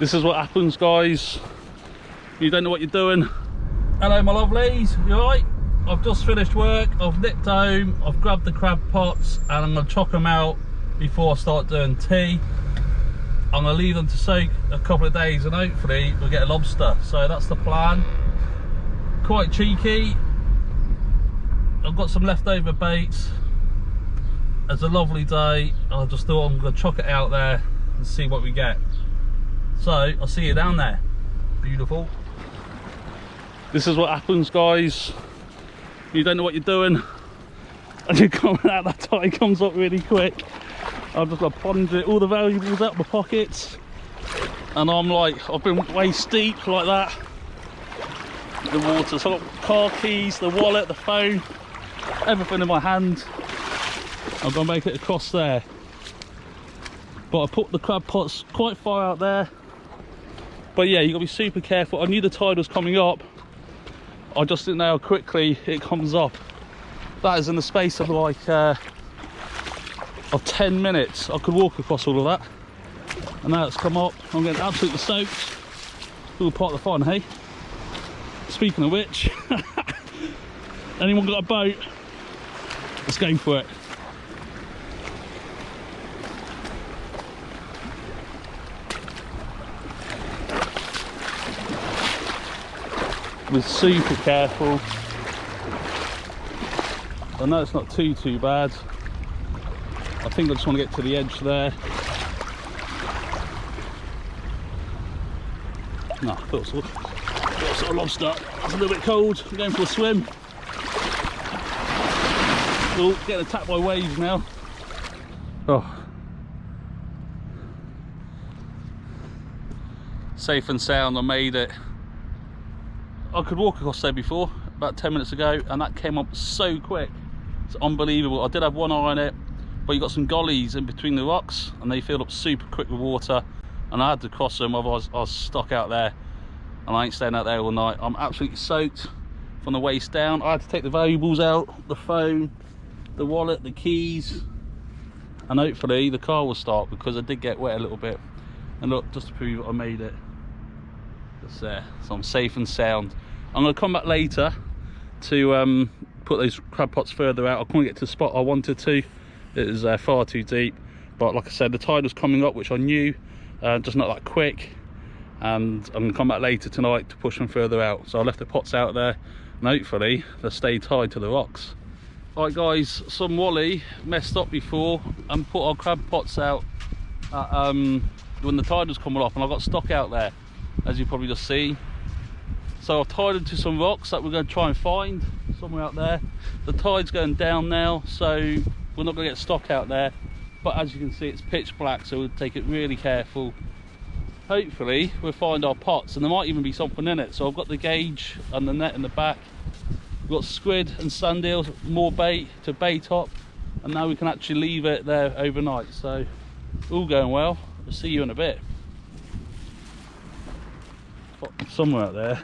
This is what happens, guys. You don't know what you're doing. Hello, my lovelies. You alright? I've just finished work. I've nipped home. I've grabbed the crab pots and I'm going to chuck them out before I start doing tea. I'm going to leave them to soak a couple of days and hopefully we'll get a lobster. So that's the plan. Quite cheeky. I've got some leftover baits. It's a lovely day. I just thought I'm going to chuck it out there and see what we get. So I'll see you down there. Beautiful. This is what happens, guys. You don't know what you're doing and you're coming out, that tide comes up really quick. I've just got to plunge it, all the valuables out of my pockets, and I'm like, I've been waist deep like that. The water, so I've got car keys, the wallet, the phone, everything in my hand. I'm going to make it across there, but I put the crab pots quite far out there. But yeah, you got to be super careful. I knew the tide was coming up, I just didn't know how quickly it comes up. That is in the space of like of 10 minutes. I could walk across all of that, and now it's come up. I'm getting absolutely soaked. All part of the fun, hey? Speaking of which, anyone got a boat? Let's go for it. We're super careful. I know it's not too bad. I think I just want to get to the edge there. No, I thought it was a lobster. It's a little bit cold. I'm going for a swim. Oh, getting attacked by waves now. Oh. Safe and sound, I made it. I could walk across there before, about 10 minutes ago, and that came up so quick. It's unbelievable. I did have one eye on it, but you got some gullies in between the rocks, and they filled up super quick with water, and I had to cross them, otherwise I was stuck out there, and I ain't staying out there all night. I'm absolutely soaked from the waist down. I had to take the valuables out, the phone, the wallet, the keys, and hopefully the car will start, because I did get wet a little bit. And look, just to prove I made it. Just there, so I'm safe and sound. I'm going to come back later to put those crab pots further out. I couldn't get to the spot I wanted to. It was far too deep, but like I said, the tide was coming up, which I knew, just not that quick, and I'm going to come back later tonight to push them further out. So I left the pots out there, and hopefully they'll stay tied to the rocks. Right guys, some Wally messed up before and put our crab pots out at, when the tide was coming up, and I got stuck out there, as you probably just see. So I've tied them to some rocks that we're going to try and find somewhere out there. The tide's going down now, so we're not going to get stuck out there, but as you can see, it's pitch black, so we'll take it really careful. Hopefully we'll find our pots, and there might even be something in it. So I've got the gauge and the net in the back. We've got squid and sand eels, more bait to bait up, and now we can actually leave it there overnight. So all going well. We'll see you in a bit. Somewhere out there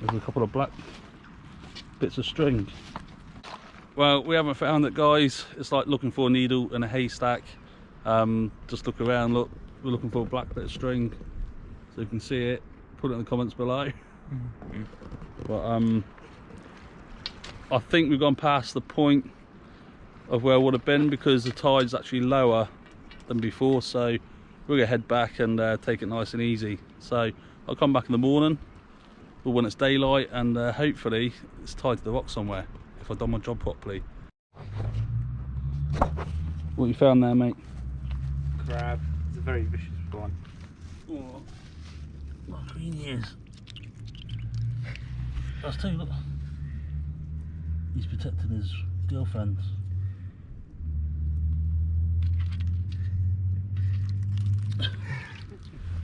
there's a couple of black bits of string. Well, we haven't found it, guys. It's like looking for a needle in a haystack. Just look around, look, we're looking for a black bit of string, so you can see it. Put it in the comments below. But I think we've gone past the point of where I would have been, because the tide's actually lower than before, so we're gonna head back and take it nice and easy. So I'll come back in the morning, or when it's daylight, and hopefully it's tied to the rock somewhere, if I've done my job properly. What you found there, mate? Crab. It's a very vicious one. Oh, look how green he is. I'll tell you, look. He's protecting his girlfriend.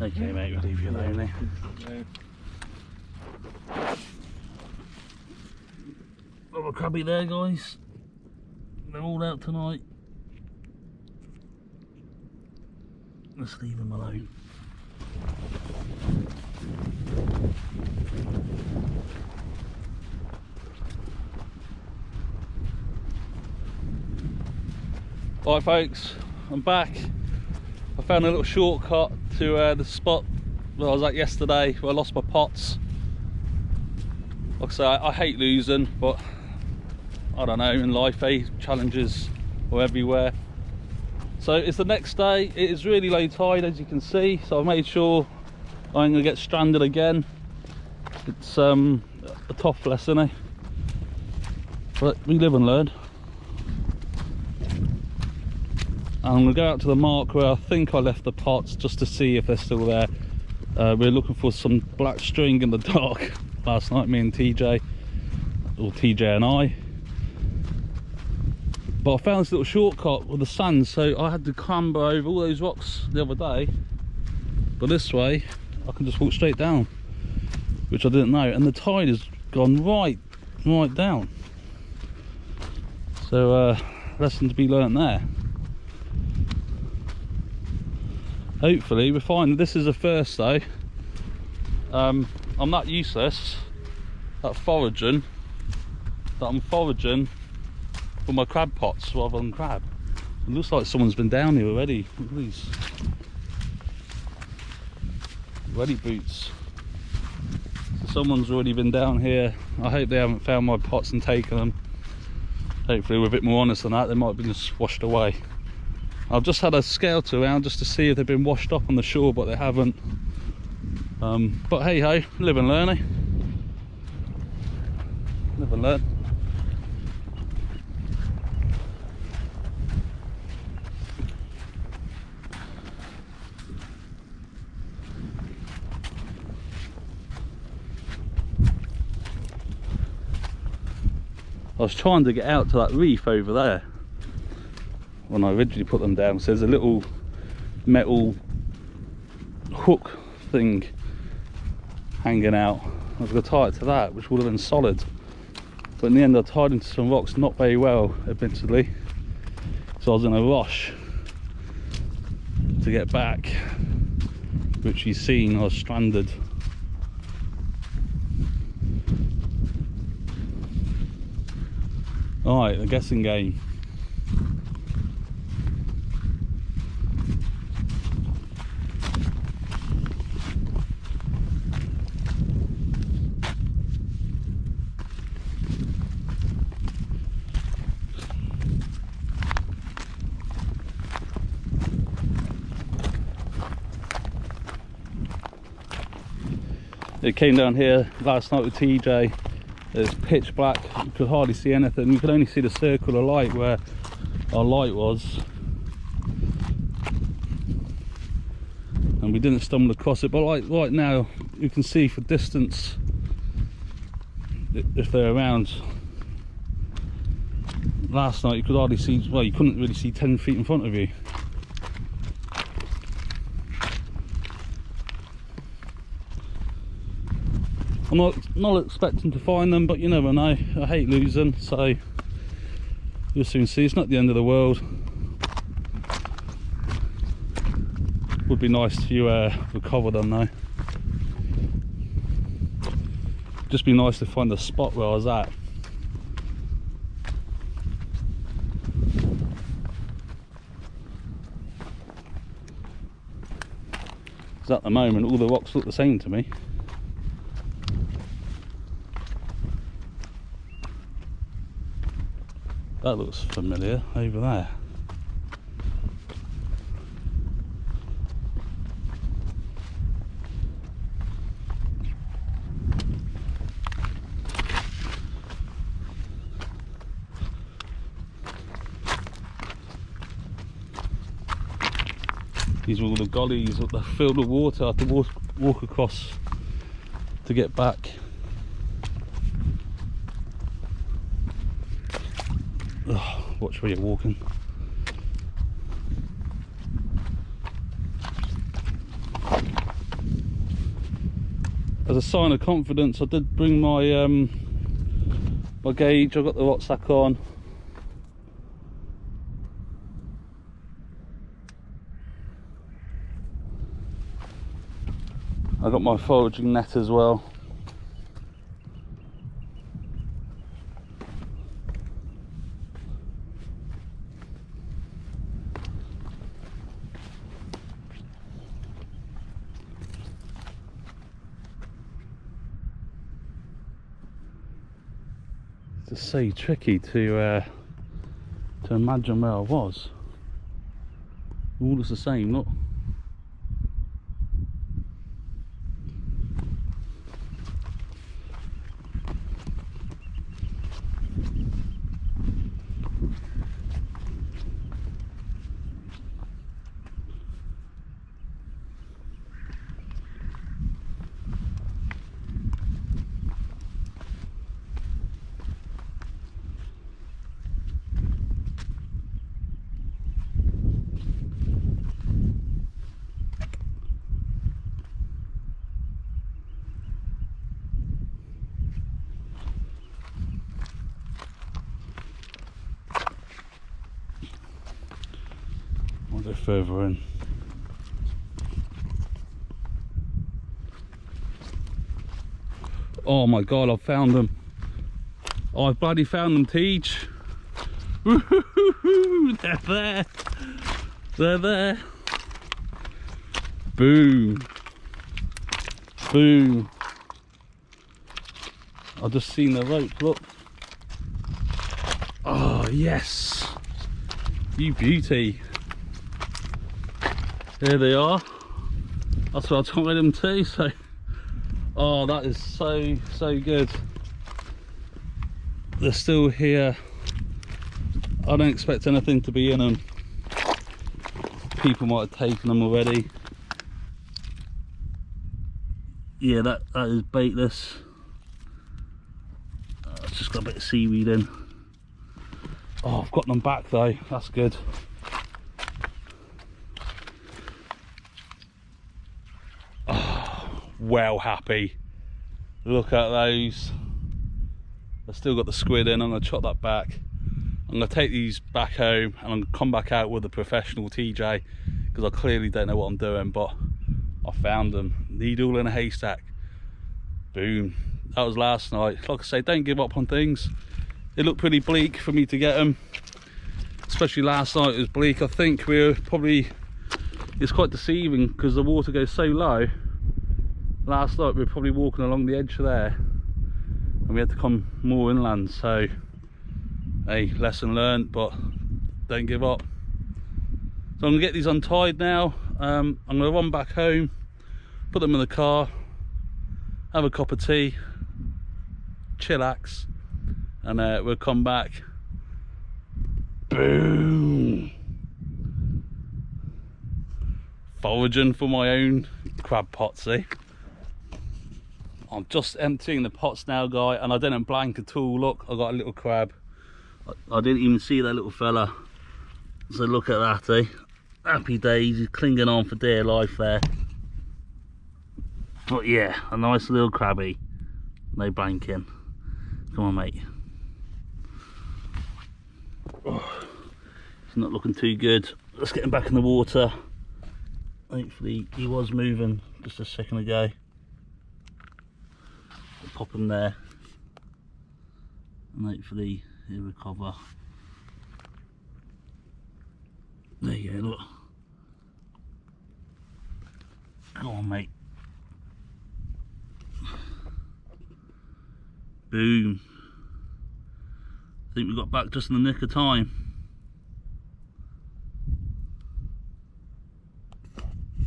Okay, mate, we'll leave you alone, eh? Got a crabby there, guys. They're all out tonight. Let's leave them alone. Right folks, I'm back. I found a little shortcut to the spot where I was at yesterday, where I lost my pots. Like I say, I hate losing, but I don't know, in life, challenges are everywhere. So it's the next day. It is really low tide, as you can see, so I've made sure I ain't gonna get stranded again. It's a tough lesson, eh? But we live and learn. And I'm gonna go out to the mark where I think I left the pots, just to see if they're still there. We're looking for some black string in the dark last night, me and TJ, or TJ and I. But I found this little shortcut with the sand, so I had to clamber over all those rocks the other day. But this way, I can just walk straight down, which I didn't know. And the tide has gone right down. So, lesson to be learnt there. Hopefully we're fine. This is the first though. I'm that useless at foraging that I'm foraging for my crab pots rather than crab. It looks like someone's been down here already. Look at these ready boots. So someone's already been down here. I hope they haven't found my pots and taken them. Hopefully we're a bit more honest than that. They might have been just washed away. I've just had a scout around just to see if they've been washed up on the shore, but they haven't. But hey ho, live and learn, eh? Live and learn. I was trying to get out to that reef over there when I originally put them down. So there's a little metal hook thing hanging out. I was going to tie it to that, which would have been solid. But in the end I tied into some rocks not very well, admittedly. So I was in a rush to get back, which you've seen, I was stranded. Alright, the guessing game. It came down here last night with TJ. It's pitch black, you could hardly see anything. You could only see the circle of light where our light was, and we didn't stumble across it. But like right now you can see for distance if they're around. Last night you could hardly see, well, you couldn't really see 10 feet in front of you. I'm not expecting to find them, but you never know. I hate losing, so you'll soon see. It's not the end of the world. Would be nice to recover them though. Just be nice to find the spot where I was at. Because at the moment all the rocks look the same to me. That looks familiar over there. These are all the gullies that are filled with water. I have to walk across to get back. Oh, watch where you're walking. As a sign of confidence, I did bring my my gauge. I got the rucksack on. I got my foraging net as well. It's so tricky to imagine where I was. All looks the same, look. I'll go further in. Oh my god, I've found them. I've bloody found them, Teach. They're there. They're there. Boom. Boom. I've just seen the rope, look. Oh yes. You beauty. There they are. That's what I told them too. So, oh, that is so good. They're still here. I don't expect anything to be in them. People might have taken them already. Yeah, that is baitless. It's just got a bit of seaweed in. Oh, I've got them back though. That's good. Well happy. Look at those. I've still got the squid in. I'm going to chop that back. I'm going to take these back home and I'm going to come back out with a professional TJ, because I clearly don't know what I'm doing, but I found them. Needle in a haystack. Boom. That was last night. Like I say, don't give up on things. It looked pretty bleak for me to get them, especially last night. It was bleak. I think we were probably, it's quite deceiving because the water goes so low. Last night we were probably walking along the edge there and we had to come more inland, so hey, lesson learned, but don't give up. So I'm gonna get these untied now. I'm gonna run back home, put them in the car, have a cup of tea, chillax, and we'll come back. Boom. Foraging for my own crab pot, see? I'm just emptying the pots now, guy, and I didn't blank at all. Look, I got a little crab. I didn't even see that little fella. So look at that, eh? Happy days, he's clinging on for dear life there. But yeah, a nice little crabby. No blanking. Come on, mate. Oh, it's not looking too good. Let's get him back in the water. Hopefully he was moving just a second ago. Pop him there and hopefully he'll recover. There you go, look. Come on, mate. Boom. I think we got back just in the nick of time.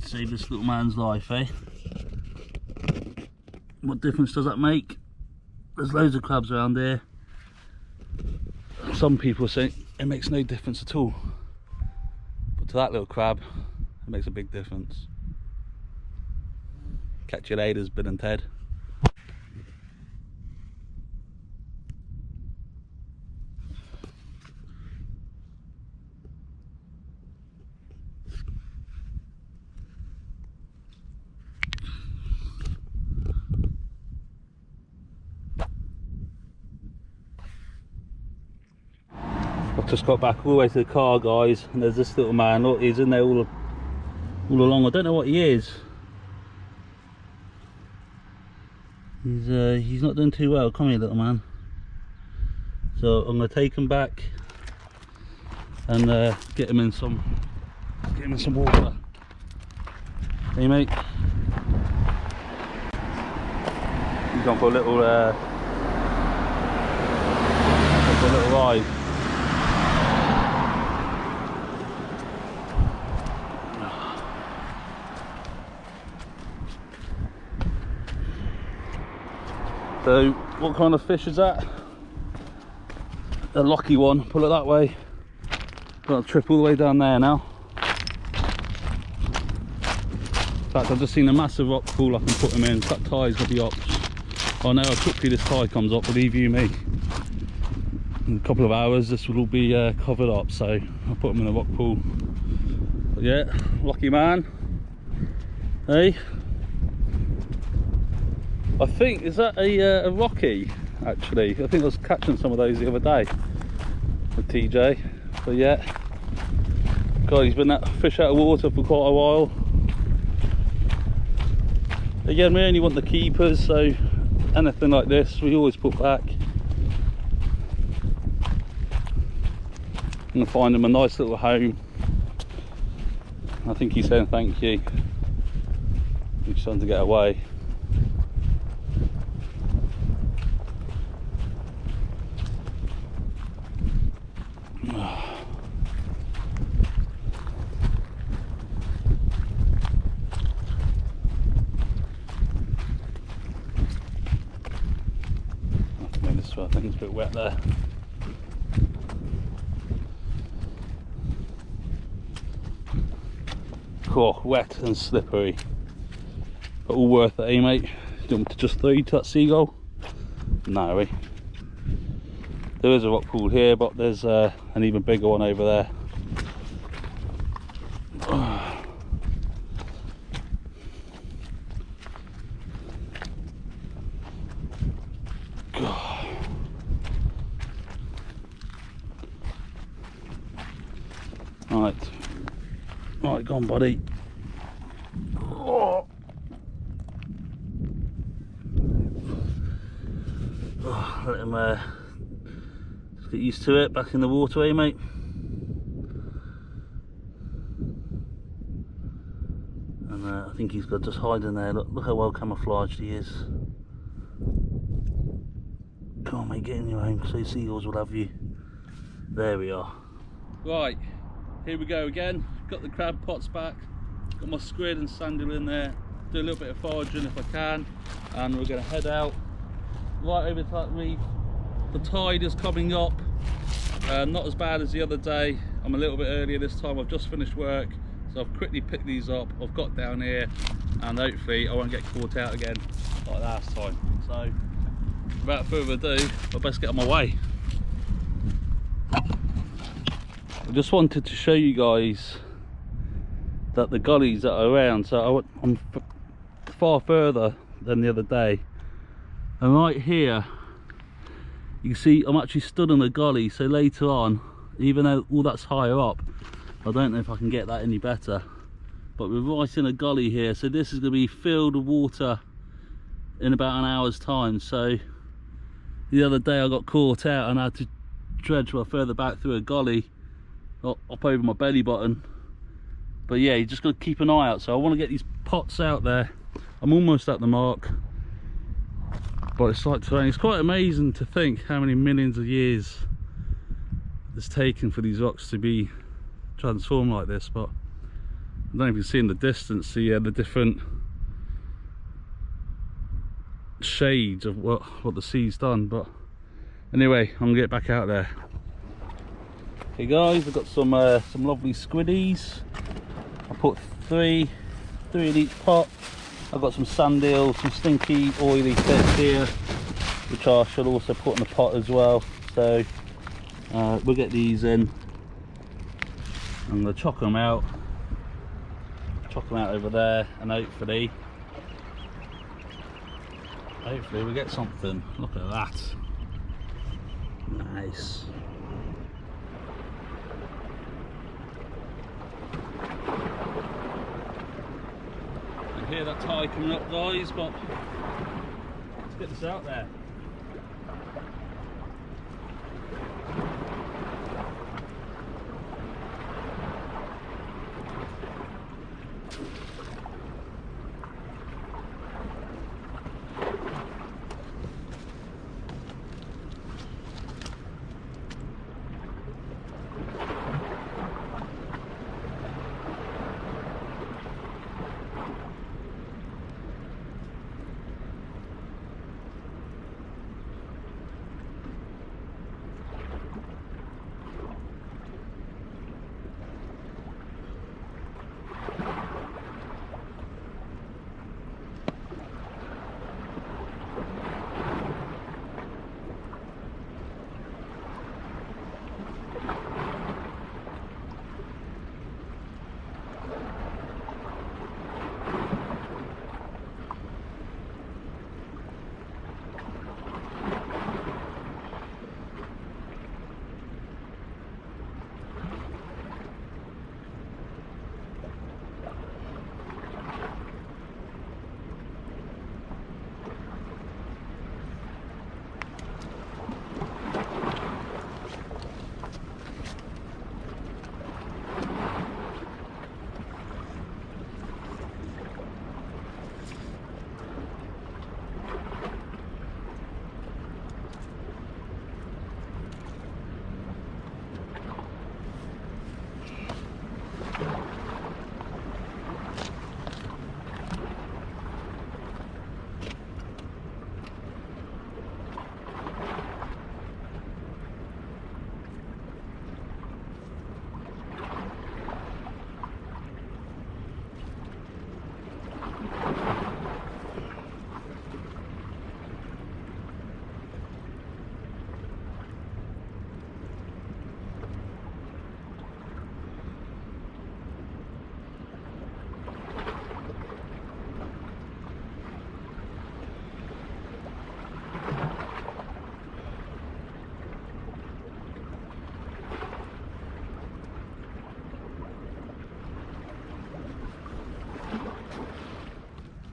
Save this little man's life, eh? What difference does that make? There's loads of crabs around here. Some people say it makes no difference at all, but to that little crab it makes a big difference. Catch you later, Bill and Ted. I've just got back all the way to the car, guys, and there's this little man. Look, he's in there all along. I don't know what he is. He's not doing too well. Come here, little man. So I'm going to take him back and get him in some water. Hey, mate. He's gone for a little for a little ride. So, what kind of fish is that? A locky one, pull it that way. Got a trip all the way down there now. In fact, I've just seen a massive rock pool I can put them in. That tie's got the ox. I know how quickly this tie comes up, believe you me. In a couple of hours this will all be covered up, so I'll put them in a rock pool. But yeah, lucky man. Hey, I think, is that a rocky actually? I think I was catching some of those the other day with TJ. But yeah, God, he's been that fish out of water for quite a while. Again, we only want the keepers, so anything like this we always put back. I'm gonna find him a nice little home. I think he's saying thank you. He's trying to get away. I think it's a bit wet there. Oh, wet and slippery, but all worth it, eh mate? Do you want me to just throw you to that seagull? No, eh? There is a rock pool here, but there's an even bigger one over there. Right, go on, buddy. Oh. Let him just get used to it. Back in the water, eh, mate? And I think he's got just hiding there. Look how well camouflaged he is. Come on, mate, get in your home, so seagulls will have you. There we are. Right, here we go again. Got the crab pots back, got my squid and sandal in there, do a little bit of foraging if I can, and we're going to head out right over to that reef. The tide is coming up, not as bad as the other day. I'm a little bit earlier this time. I've just finished work, so I've quickly picked these up. I've got down here, and hopefully I won't get caught out again like last time. So without further ado, I best get on my way. I just wanted to show you guys that the gullies that are around, so I'm far further than the other day, and right here you can see I'm actually stood on a gully, so later on, even though all that's higher up, I don't know if I can get that any better, but we're right in a gully here, so this is going to be filled with water in about an hour's time. So the other day I got caught out and I had to dredge further back through a gully up over my belly button. But yeah, you just got to keep an eye out. So I want to get these pots out there. I'm almost at the mark, but it's like terrain. It's quite amazing to think how many millions of years it's taken for these rocks to be transformed like this. But I don't know if you can see in the distance the different shades of what the sea's done. But anyway, I'm gonna get back out there. Okay guys, I've got some lovely squiddies. I put three in each pot. I've got some sand eels, some stinky oily fish here, which I shall also put in the pot as well. So we'll get these in. I'm going to chuck them out over there, and hopefully we get something. Look at that, nice. Hear that tide coming up, guys, but let's get this out there.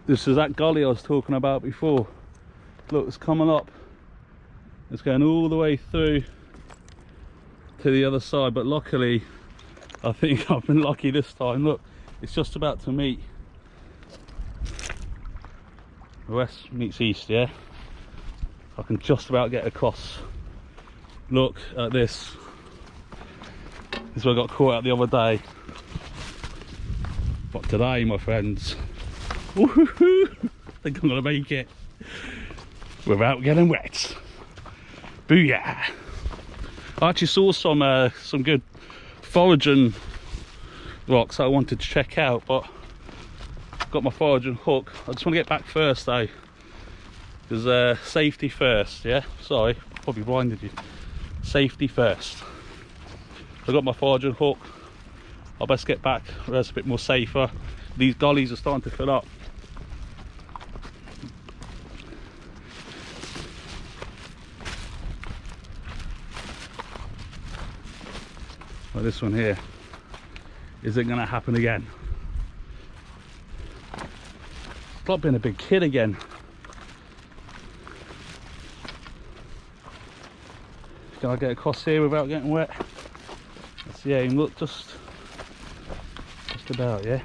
This is that gully I was talking about before. Look, it's coming up. It's going all the way through to the other side, but luckily, I think I've been lucky this time. Look, it's just about to meet. West meets east, yeah? I can just about get across. Look at this. This is where I got caught out the other day. But today, my friends, woohoo! I think I'm gonna make it without getting wet. Booyah! I actually saw some good foraging rocks that I wanted to check out, but got my foraging hook. I just want to get back first though, because safety first, yeah? Sorry, probably blinded you. Safety first. I got my foraging hook. I best get back where it's a bit more safer. These gullies are starting to fill up. Like this one here. Is it going to happen again? It's like being a big kid again. Can I get across here without getting wet? That's the aim. Look, just about, yeah.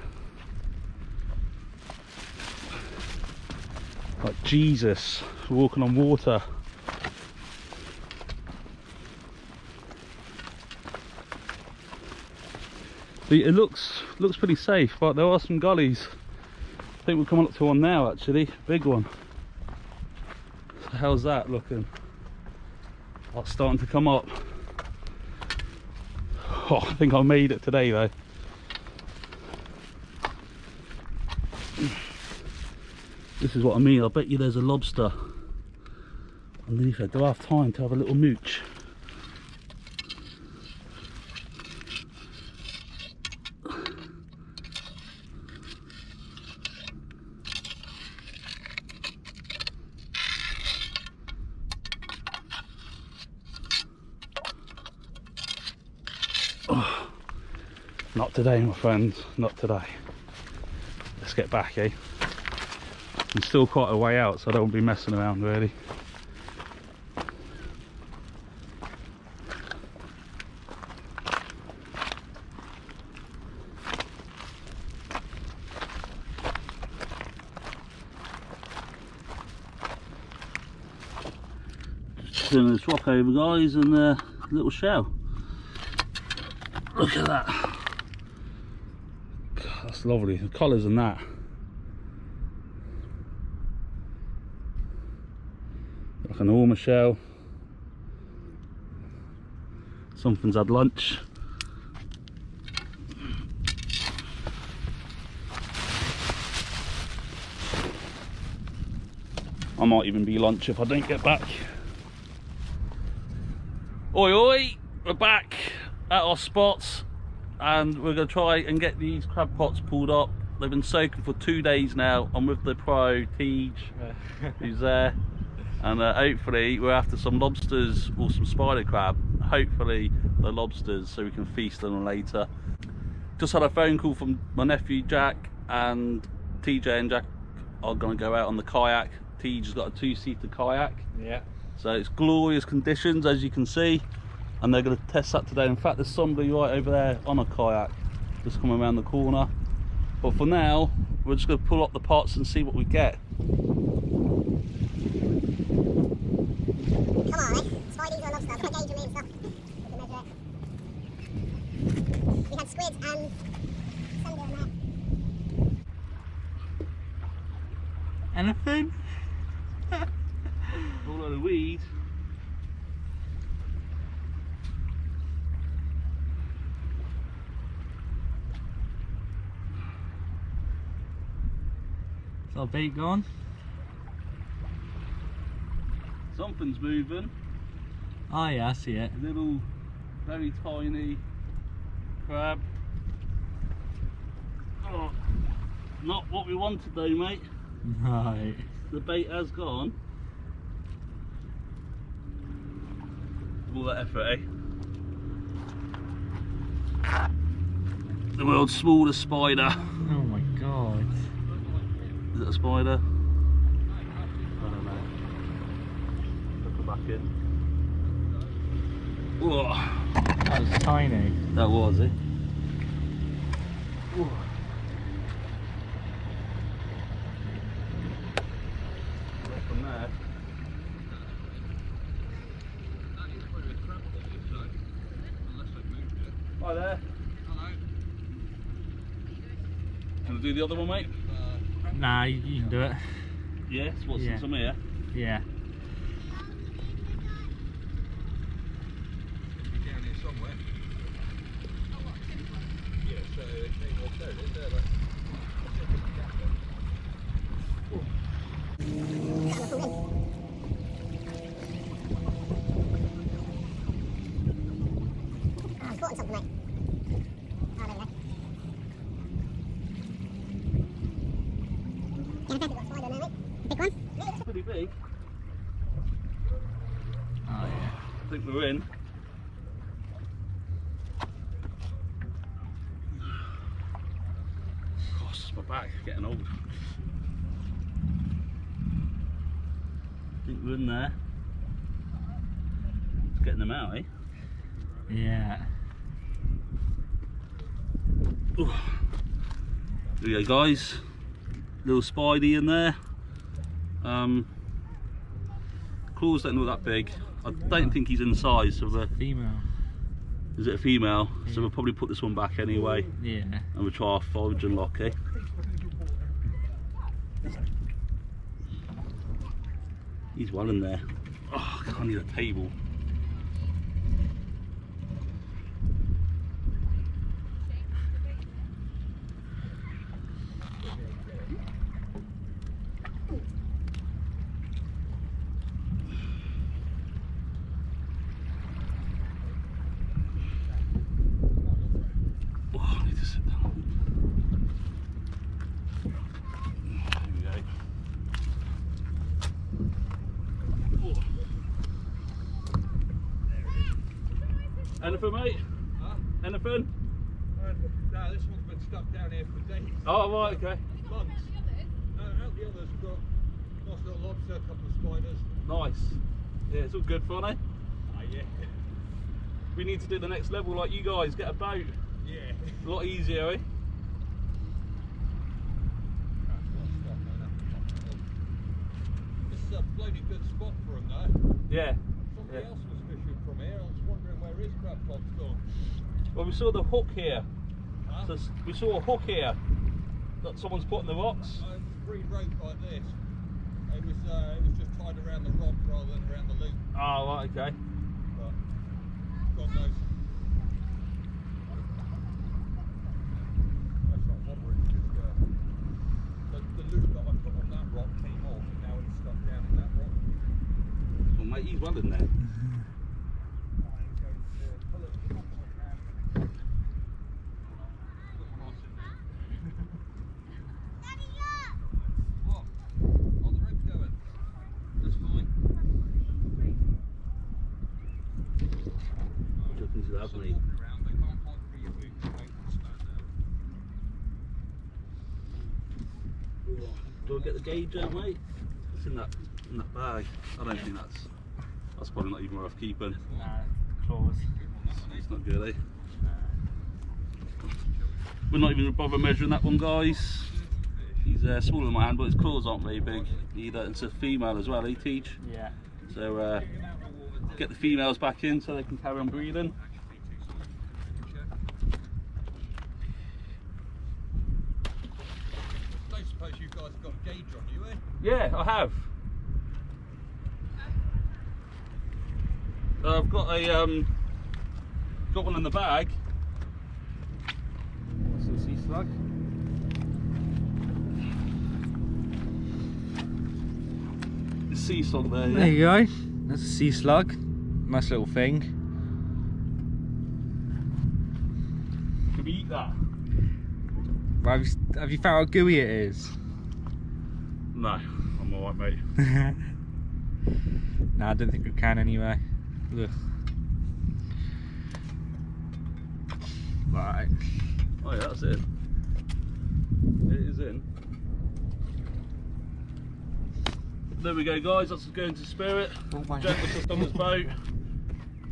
Like Jesus, walking on water. It looks pretty safe, but there are some gullies. I think we're coming up to one now, actually, big one. So how's that looking? Oh, it's starting to come up. Oh, I think I made it today though. This is what I mean. I bet you there's a lobster underneath it. Do I have time to have a little mooch? Oh, not today, my friends, not today. Let's get back, eh? I'm still quite a way out, so I don't want to be messing around really. Just doing this rock over, guys, and a little shell. Look at that. God, that's lovely. The colours in that. Like an ormer shell. Something's had lunch. I might even be lunch if I don't get back. Oi oi, we're back at our spots and we're going to try and get these crab pots pulled up. They've been soaking for 2 days now. I'm with the pro, Tej, who's there. And hopefully we're after some lobsters or some spider crab. Hopefully the lobsters, so we can feast on them later. Just had a phone call from my nephew Jack, and TJ and Jack are going to go out on the kayak. Tej's got a 2-seater kayak. Yeah. So it's glorious conditions, as you can see. And they're going to test that today. In fact, there's somebody right over there on a kayak just coming around the corner. But for now, we're just going to pull up the pots and see what we get. Come on, eh? Spideys or lobsters, I've got a gauge on me and stuff. We can measure it. We had squid and sundeer on there. anything? All load of weed. Is our bait gone? Something's moving. Oh yeah, I see it. Little, very tiny crab. Oh, not what we wanted though, mate. Right. The bait has gone. All that effort, eh? The world's smallest spider. Oh my god. Is it a spider? I don't know. Look her back in. Whoa. That was tiny. That was it. Whoa. Right from there. Hi there. Hello. Can I do the other one, mate? Nah, you can do it. Yes. What's Yeah. some here? Yeah. Should be down here somewhere. Yeah, so it came off there, is there? I've caught something, mate. Oh, there we go. Yeah, I think we've got a spider there, mate. Big one? Pretty big. Oh yeah. I think we're in. Gosh, it's my back getting old. I think we're in there. It's getting them out, eh? Yeah. Ooh. There we go, guys. Little spidey in there. Claws don't look that big. I don't think he's in size. So Female. is it a female? Yeah. So we'll probably put this one back anyway, Yeah. and we'll try our forage and lock, eh? He's well in there. Oh, I need a table. Oh, I need to sit down. There we go. Oh. Anything, mate? Huh? Anything? No, this one's been stuck down here for days. Oh, right, okay. Months. No, out the others have got nice little lobster, a couple of spiders. Nice. Yeah, it's all good fun, eh? Ah, yeah. We need to do the next level like you guys, get a boat. Yeah. A lot easier, eh? This is a bloody good spot for him though. Yeah. Somebody Yeah. else was fishing from here. I was wondering where his crab pot's gone. Well, we saw the hook here. Huh? So we saw a hook here that someone's put in the rocks. It was free rope like this. It was just tied around the rock rather than around the loop. Oh, right, okay. But God knows. That's not bothering. It's just the loop that I put on that rock came off, and now it's stuck down in that rock. Well, mate, he's well in there. What? Oh, the rope's going. That's fine. Just into that, Some mate. walking around, they can't hide through your boots and make them stand there. Do I get the gauge out, mate? It's in that bag. I don't think that's probably not even worth keeping. Nah, claws. It's not good, eh? We're not even bother measuring that one, guys. He's smaller than my hand, but his claws aren't very big either. It's a female as well, eh, Teach? Yeah. So get the females back in so they can carry on breeding. I don't suppose you guys have got a gauge on you, eh? Yeah, I have. I've got a got one in the bag. That's a sea slug. The sea slug there. There Yeah. you go. That's a sea slug. Nice little thing. Can we eat that? Right, have you found how gooey it is? No, I'm alright, mate. No, I don't think we can anyway. Look. Right. Oh yeah, that's it. It is in. There we go, guys. That's the Guernsey spirit. Oh my Gent was just on his boat.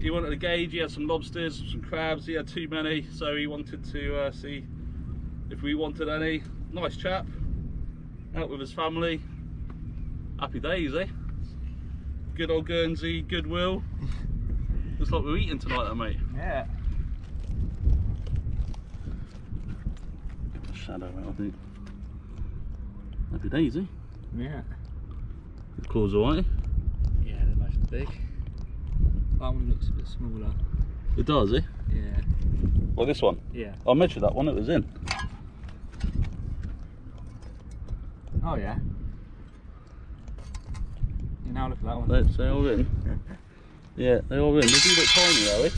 He wanted a gauge. He had some lobsters, some crabs. He had too many, so he wanted to see if we wanted any. Nice chap. Out with his family. Happy days, eh? Good old Guernsey, goodwill. Looks like we're eating tonight, then, mate. Yeah. Shadow out, I think. Happy days, eh? Yeah. The claws alright. Yeah, they're nice and big. That one looks a bit smaller. It does, eh? Yeah. Well, this one. Yeah. I measured that one. It was in. Oh yeah. You now look at that one. They all in. Yeah, they all in. They do look tiny, though, eh?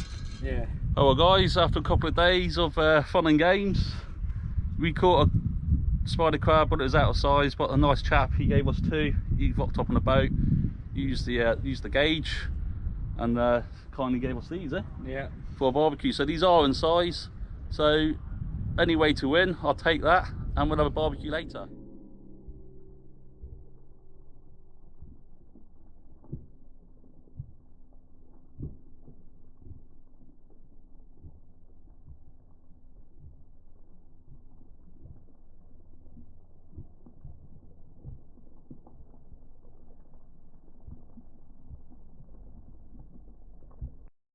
Yeah. Oh well, guys. After a couple of days of fun and games, we caught a spider crab, but it was out of size. But a nice chap, he gave us 2. He rocked up on a boat, used the gauge, and kindly gave us these, eh? Yeah. For a barbecue. So these are in size. So any way to win, I'll take that, and we'll have a barbecue later.